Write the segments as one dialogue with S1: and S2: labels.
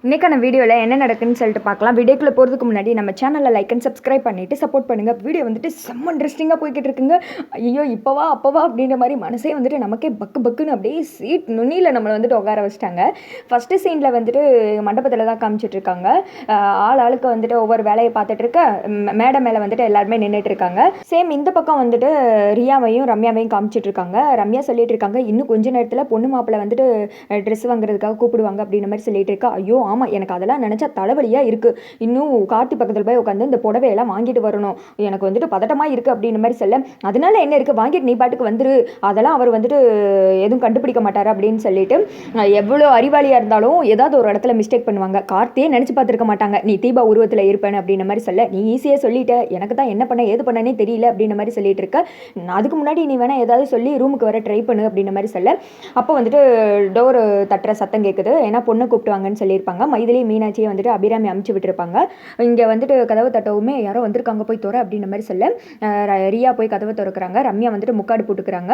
S1: இன்றைக்கான வீடியோவில் என்ன நடக்குன்னு சொல்லிட்டு பார்க்கலாம். வீடியோக்குள்ளே போகிறதுக்கு முன்னாடி நம்ம சேனலில் லைக் அண்ட் சப்ஸ்கிரைப் பண்ணிவிட்டு சப்போர்ட் பண்ணுங்கள். வீடியோ வந்துட்டு செம்ம இன்ட்ரெஸ்டிங்காக போய்கிட்டு இருக்குங்க. ஐயோ இப்போவா அப்போவா அப்படின்ற மாதிரி மனசே வந்துட்டு நமக்கே பக்குன்னு அப்படியே சீட் நுனியில் நம்மளை வந்துட்டு உட்கார வச்சிட்டாங்க. ஃபஸ்ட்டு சீனில் வந்துட்டு மண்டபத்தில் தான் காமிச்சிட்ருக்காங்க. ஆளுக்கு வந்துட்டு ஒவ்வொரு வேலையை பார்த்துட்டு இருக்க மேடை மேலே வந்துட்டு எல்லாருமே நின்றுட்டு இருக்காங்க. சேம் இந்த பக்கம் வந்துட்டு ரியாவையும் ரம்யாவையும் காமிச்சிட்ருக்காங்க. ரம்யா சொல்லிட்டு இருக்காங்க, இன்னும் கொஞ்ச நேரத்தில் பொண்ணு மாப்பிள்ளை வந்துட்டு ட்ரெஸ் வாங்குறதுக்காக கூப்பிடுவாங்க அப்படின்ற மாதிரி சொல்லிட்டு இருக்கா. ஐயோ ஆமாம், எனக்கு அதெல்லாம் நினச்சா தலைவலியாக இருக்குது. இன்னும் கார்த்தி பக்கத்தில் போய் உட்காந்து இந்த புடவையெல்லாம் வாங்கிட்டு வரணும், எனக்கு வந்துட்டு பதட்டமாக இருக்குது அப்படின்ற மாதிரி சொல்ல, அதனால என்ன இருக்குது, வாங்கிட்டு நீ பாட்டுக்கு வந்துரு, அதெல்லாம் அவர் வந்துட்டு எதுவும் கண்டுபிடிக்க மாட்டார் அப்படின்னு சொல்லிட்டு, எவ்வளோ அறிவாளியாக இருந்தாலும் ஏதாவது ஒரு இடத்துல மிஸ்டேக் பண்ணுவாங்க. கார்த்தியே நினச்சி பார்த்துருக்க மாட்டாங்க நீ தீபா உருவத்தில் இருப்பேன் அப்படின்ற மாதிரி சொல்ல, நீ ஈஸியாக சொல்லிட்ட, எனக்கு தான் என்ன பண்ண ஏது பண்ணனே தெரியல அப்படின்ற மாதிரி சொல்லிட்டு இருக்க. அதுக்கு முன்னாடி நீ வேணால் ஏதாவது சொல்லி ரூமுக்கு வர ட்ரை பண்ணு அப்படின்ற மாதிரி சொல்ல, அப்போ வந்துட்டு டோர் தட்டுற சத்தம் கேட்குது. ஏன்னா பொண்ணை கூப்பிட்டுவாங்கன்னு சொல்லியிருப்பாங்க. மைதிலி மீனாட்சியை வந்துட்டு அபிராமி அமுச்சு விட்டுருப்பாங்க. இங்கே வந்துட்டு கதவை தட்டவுமே யாரோ வந்திருக்காங்க போய் தோற அப்படின்ற மாதிரி சொல்ல, ரியா போய் கதவை திறக்கிறாங்க. ரம்யா வந்துட்டு முக்காடு போட்டுக்கிறாங்க.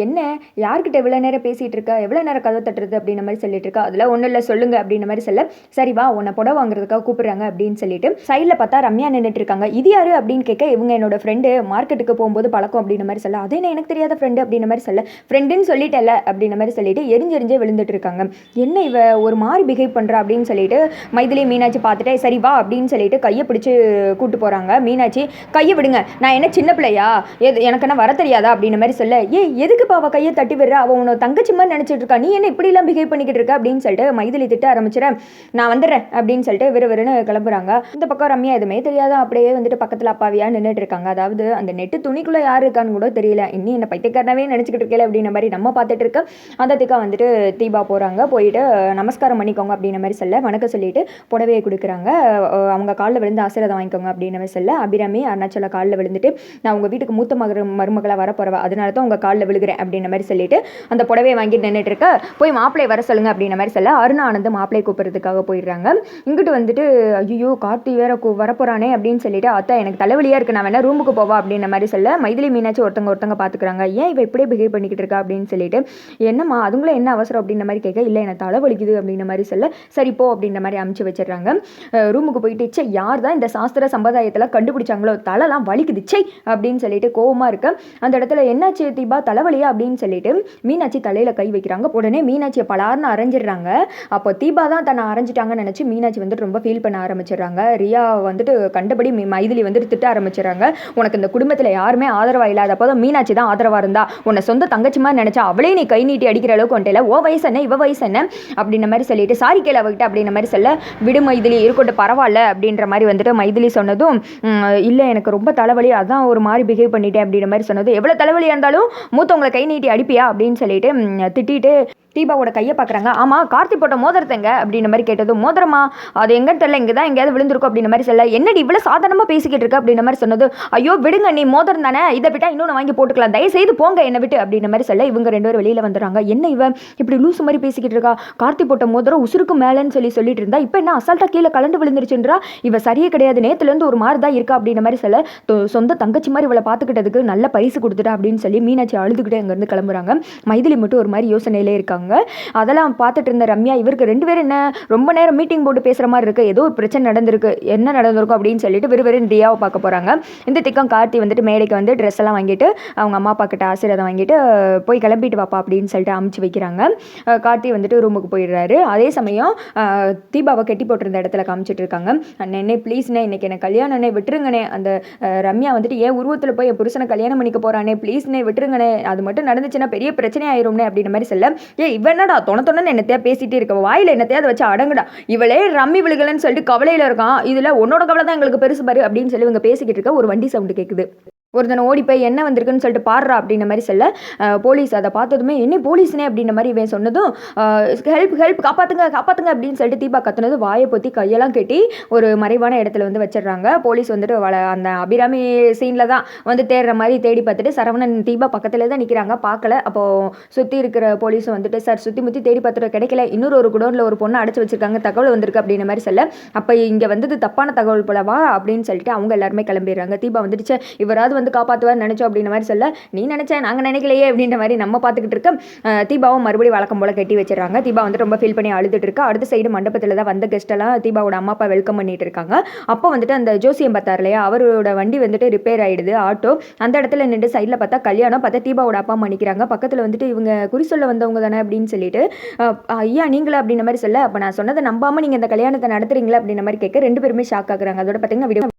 S1: என்ன யார்கிட்ட எவ்வளோ நேரம் பேசிகிட்டு இருக்கா, எவ்வளோ நேரம் கதவை தட்டுறது அப்படின்ற மாதிரி சொல்லிட்டு இருக்கா. அதில் ஒன்றும் இல்லை சொல்லுங்க அப்படின்ற மாதிரி சொல்ல, சரி வா உன்னை புடவை வாங்குறதுக்காக கூப்பிடுறாங்க அப்படின்னு சொல்லிட்டு சைடில் பார்த்தா ரம்யா நின்றுட்டு இருக்காங்க. இது யாரு அப்படின்னு கேட்க, இவங்க என்னோட ஃப்ரெண்டு, மார்க்கெட்டுக்கு போகும்போது பழக்கம் அப்படின்ற மாதிரி சொல்ல, அதே எனக்கு தெரியாத ஃப்ரெண்டு அப்படின்ற மாதிரி சொல்ல, ஃப்ரெண்டுன்னு சொல்லிட்டல அப்படின்ற மாதிரி சொல்லிட்டு எரிஞ்செரிஞ்சே விழுந்துட்டு இருக்காங்க. என்ன இவ ஒரு மாதிரி பிஹேவ் பண்ணுறா அப்படின்னு சொல்லிட்டு மைதிலி மீனாட்சி பார்த்துட்டு சரி வா அப்படின்னு சொல்லிட்டு கையை பிடிச்சி கூப்பிட்டு போகிறாங்க. மீனாட்சி கையை விடுங்க, நான் என்ன சின்ன பிள்ளையா, எனக்கு என்ன வர தெரியாதா அப்படின்ற மாதிரி சொல்ல, எதுக்குப்பா அவள் கையை தட்டி விடுற, அவள் உன்னை தங்கச்சி மாதிரி நினச்சிட்டு இருக்கா, நீ என்ன இப்படிலாம் பிஹேவ் பண்ணிக்கிட்டு இருக்க அப்படின்னு சொல்லிட்டு மைதிலி திட்ட ஆரம்பிச்சிடறேன். நான் வந்துடுறேன் அப்படின்னு சொல்லிட்டு விறுவிறுன்னு கிளம்புறாங்க. இந்த பக்கம் ரம்யா எதுவுமே தெரியாத அப்படியே வந்துட்டு பக்கத்தில் அப்பாவியாக நின்றுட்டு இருக்காங்க. அதாவது அந்த நெட்டு துணிக்குள்ளே யார் இருக்கான்னு கூட தெரியல, இன்னும் என்ன பைத்தியக்காரனாவே நினச்சிக்கிட்டு இருக்கல அப்படின்ற மாதிரி நம்ம பார்த்துட்டு இருக்க. அந்த திக்கா வந்துட்டு தீபா போகிறாங்க. போயிட்டு நமஸ்காரம் பண்ணிக்கோங்க அப்படின்ற மாதிரி சொல்ல, வணக்கம் சொல்லிட்டு புடவையை கொடுக்குறாங்க. அவங்க காலில் விழுந்து ஆசீர்வாதம் வாங்கிக்கோங்க அப்படின்னு மாதிரி சொல்ல, அபிராமி அருணாச்சல காலில் விழுந்துட்டு, நான் உங்கள் வீட்டுக்கு மூத்த மருமகளாக வர போகிறவா, அதனால தான் உங்கள் காலில் விழுகிறேன் அப்படின்ற மாதிரி சொல்லிட்டு அந்த புடவையை வாங்கிட்டு நின்றுட்டு இருக்க, போய் மாப்பிள்ளை வர சொல்லுங்க அப்படின்ற மாதிரி சொல்ல, அருணா ஆனந்த் மாப்பிள்ளை கூப்பிட்றதுக்காக போயிடுறாங்க. இங்கிட்டு வந்துட்டு ஐயோ கார்த்தி வேற வரப்போறானே அப்படின்னு சொல்லிட்டு, அத்தா எனக்கு தலைவலியாக இருக்குது, நான் வேணா ரூமுக்கு போவா அப்படின்ற மாதிரி சொல்ல, மைதிலி மீனாட்சி ஒருத்தங்க பார்த்துக்கிறாங்க. ஏன் இவ இப்படியே பிஹேவ் பண்ணிக்கிட்டு இருக்கா அப்படின்னு சொல்லிட்டு, என்னம்மா அதுங்களே என்ன அவசரம் அப்படின்ற மாதிரி கேட்க, இல்லை எனக்கு தலைவலிக்குது அப்படின்ற மாதிரி சொல்ல, சரி போ அப்படின்ற மாதிரி அமுச்சு வச்சிடறாங்க. ரூமுக்கு போயிட்டு சே யார் தான் இந்த சாஸ்திர சம்பிரதாயத்தில் கண்டுபிடிச்சாங்களோ, தலைலாம் வலிக்குது சே அப்படின்னு சொல்லிட்டு கோவமாக இருக்க. அந்த இடத்துல என்னாச்சு தீபா தலைவலியா அப்படின்னு சொல்லிட்டு மீனாட்சி தலையில் கை வைக்கிறாங்க. உடனே மீனாட்சியை பலார்னு அரைஞ்சிடுறாங்க. அப்போ தீபா தான் தன்னை அரைஞ்சிட்டாங்கன்னு நினச்சி மீனாட்சி வந்துட்டு ரொம்ப ஃபீல் பண்ண ஆரம்பிச்சிடுறாங்க. ரியா வந்துட்டு கண்டபடி மைதிலி வந்துட்டு திட்ட ஆரம்பிச்சிடறாங்க. உனக்கு இந்த குடும்பத்தில் யாருமே ஆதரவாக இல்லாதப்போ தான் மீனாட்சி தான் ஆதரவாக இருந்தா, உன்னை சொந்த தங்கச்சி மாதிரி நினச்சா அவளே நீ கை நீட்டி அடிக்கிற அளவுக்கு வந்துட்டு ஓ வயசு என்ன இவ வயசு என்ன அப்படின்ற மாதிரி சொல்லிட்டு, சாரி கேள அவகிட்ட அப்படின்ற மாதிரி சொல்ல, விடு மைதிலி இருக்கட்டும் பரவாயில்ல அப்படின்ற மாதிரி வந்துட்டு மைதிலி சொன்னதும், இல்லை எனக்கு ரொம்ப தலைவலி அதான் ஒரு மாதிரி பிஹேவ் பண்ணிட்டேன் அப்படின்ற மாதிரி சொன்னதும், எவ்வளோ தலைவலியாக இருந்தாலும் மூத்தவங்களை கை நீட்டி அடிப்பியா அப்படின்னு சொல்லிட்டு திட்டிட்டு தீபாவோட கையை பார்க்குறாங்க. ஆமாம் கார்த்தி போட்ட மோதிரத்தைங்க அப்படின்ற மாதிரி கேட்டதும், மோதிரமா அது எங்கன்னு தெரியல, இங்கே தான் எங்கேயாவது விழுந்திருக்கும் அப்படின்ற மாதிரி சொல்ல, என்னடி இவ்வளோ சாதாரணமாக பேசிக்கிட்டு இருக்க அப்படின்ற மாதிரி சொன்னது, ஐயோ விடுங்க நீ மோதிரம் தானே, இதை விட்டா இன்னொன்று வாங்கி போட்டுக்கலாம், தயவுசெய்து போங்க என்னை விட்டு அப்படின்ற மாதிரி சொல்ல, இவங்க ரெண்டு பேரும் வெளியில் வந்துடுறாங்க. என்ன இவ இப்படி லூசு மாதிரி பேசிக்கிட்டு இருக்கா, கார்த்தி போட்ட மோதிரம் உசுருக்கு மேலேன்னு சொல்லிட்டு இருந்தா, இப்போ என்ன அசால்ட்டாக கீழே கலண்டு விழுந்துருச்சுன்றா, இவ சரியே கிடையாது, நேற்றுலேருந்து ஒரு மாதிரி தான் இருக்கா அப்படின்ற மாதிரி சொல்ல, சொந்த தங்கச்சி மாதிரி இவளை பார்த்துக்கிட்டதுக்கு நல்ல பரிசு கொடுத்துட்டா அப்படின்னு சொல்லி மீனாட்சி அழுதுகிட்டே அங்கேருந்து கிளம்புறாங்க. மைதிலி மட்டும் ஒரு மாதிரி யோசனையிலே இருக்காங்க. அதெல்லாம் பார்த்துட்டு இருந்த ரம்யா, இவருக்கு ரெண்டு பேரும் என்ன ரொம்ப நேரம் மீட்டிங் போட்டு பேசுகிற மாதிரி இருக்குது, ஏதோ ஒரு பிரச்சனை நடந்திருக்கு, என்ன நடந்திருக்கும் அப்படின்னு சொல்லிட்டு விறுவிறுன்னு ரியாவை பார்க்க போகிறாங்க. இந்த திக்கம் கார்த்தி வந்துட்டு மேடைக்கு வந்து ட்ரெஸ் எல்லாம் வாங்கிட்டு அவங்க அம்மா அப்பா கிட்ட ஆசீர்வாதம் வாங்கிட்டு போய் கிளம்பிட்டு வாப்பா அப்படின்னு சொல்லிட்டு அமுச்சு வைக்கிறாங்க. கார்த்தி வந்துட்டு ரூமுக்கு போயிடுறாரு. அதே சமயம் தீபாவை கட்டி போட்டிருந்த இடத்துல காமிச்சிட்டு இருக்காங்க. அண்ணே ப்ளீஸ்ண்ணே இன்னைக்கு எனக்கு கல்யாணம்னே விட்டுருங்கண்ணே, அந்த ரம்யா வந்துட்டு ஏன் உருவத்தில் போய் என் புருஷனை கல்யாணம் பண்ணிக்க போகிறானே ப்ளீஸ்ண்ணே விட்டுருங்கண்ணே, அது மட்டும் நடந்துச்சுன்னா பெரிய பிரச்சனை ஆயிரும்னே அப்படின்ற மாதிரி சொல்ல, இவனடா தொணத்தொன்னு என்னத்தையா பேசிட்டே இருக்க, வாயில் என்னத்தையாவது வச்சு அடங்குடா, இவளே ரம்மி விழுகலன்னு சொல்லிட்டு கவலையில் இருக்கான், இதில் உன்னோட கவலை தான் எங்களுக்கு பெருசு பாரு அப்படின்னு சொல்லி இவங்க பேசிக்கிட்டு இருக்க. ஒரு வண்டி சவுண்டு கேட்குது. ஒருத்தனை ஓடி போய் என்ன வந்திருக்குன்னு சொல்லிட்டு பாடுறா அப்படின்ற மாதிரி சொல்ல, போலீஸ் அதை பார்த்ததுமே என்ன போலீஸ்னே அப்படின்ற மாதிரி இவன் சொன்னதும், ஹெல்ப் காப்பாற்றுங்க அப்படின்னு சொல்லிட்டு தீபா கத்துனது, வாயை பொத்தி கையெல்லாம் கட்டி ஒரு மறைவான இடத்துல வந்து வச்சிடுறாங்க. போலீஸ் வந்துட்டு அந்த அபிராமி சீனில் தான் வந்து தேடுற மாதிரி தேடி பார்த்துட்டு சரவணன் தீபா பக்கத்தில் தான் நிற்கிறாங்க, பார்க்கல. அப்போது சுற்றி இருக்கிற போலீஸும் வந்துட்டு சார் சுற்றி முற்றி தேடி பார்த்துட்டு கிடைக்கல, இன்னொரு குடோனில் ஒரு பொண்ணை அடைச்சி வச்சிருக்காங்க, தகவல் வந்திருக்கு அப்படின்ற மாதிரி சொல்ல, அப்போ இங்கே வந்தது தப்பான தகவல் போலவா அப்படின்னு சொல்லிட்டு அவங்க எல்லாருமே கிளம்பிடுறாங்க. தீபா வந்துடுச்சு இவராது வந்து காப்பாற்றுவார்னு நினச்சோம் அப்படின்ற மாதிரி சொல்ல, நீ நினச்சா நாங்கள் நினைக்கலையே அப்படின்ற மாதிரி நம்ம பார்த்துக்கிட்டு இருக்க. தீபாவும் மறுபடியும் வழக்கம் போல் கட்டி வச்சிடறாங்க. தீபா வந்துட்டு ரொம்ப ஃபீல் பண்ணி அழுதுட்டு இருக்கா. அடுத்த சைடு மண்டபத்தில் தான் வந்த கெஸ்ட்டெல்லாம் தீபாவோட அம்மா அப்பா வெல்கம் பண்ணிட்டு இருக்காங்க. அப்போ வந்துட்டு அந்த ஜோசியம் பார்த்தார் இல்லையா, அவரோட வண்டி வந்துட்டு ரிப்பேர் ஆகிடுது ஆட்டோ. அந்த இடத்துல நின்று சைடில் பார்த்தா கல்யாணம். பார்த்தா தீபாவோட அப்பா அம்மா நிற்கிறாங்க. பக்கத்தில் வந்துட்டு இவங்க குறி சொல்ல வந்தவங்க தானே அப்படின்னு சொல்லிட்டு, ஐயா நீங்களா அப்படின்ற மாதிரி சொல்ல, அப்போ நான் சொன்னதை நம்பாமல் நீங்கள் இந்த கல்யாணத்தை நடத்துறீங்களா அப்படின்ற மாதிரி கேட்க 2 பேருமே ஷாக் ஆகுறாங்க. அதோட பார்த்தீங்கன்னா வீடியோ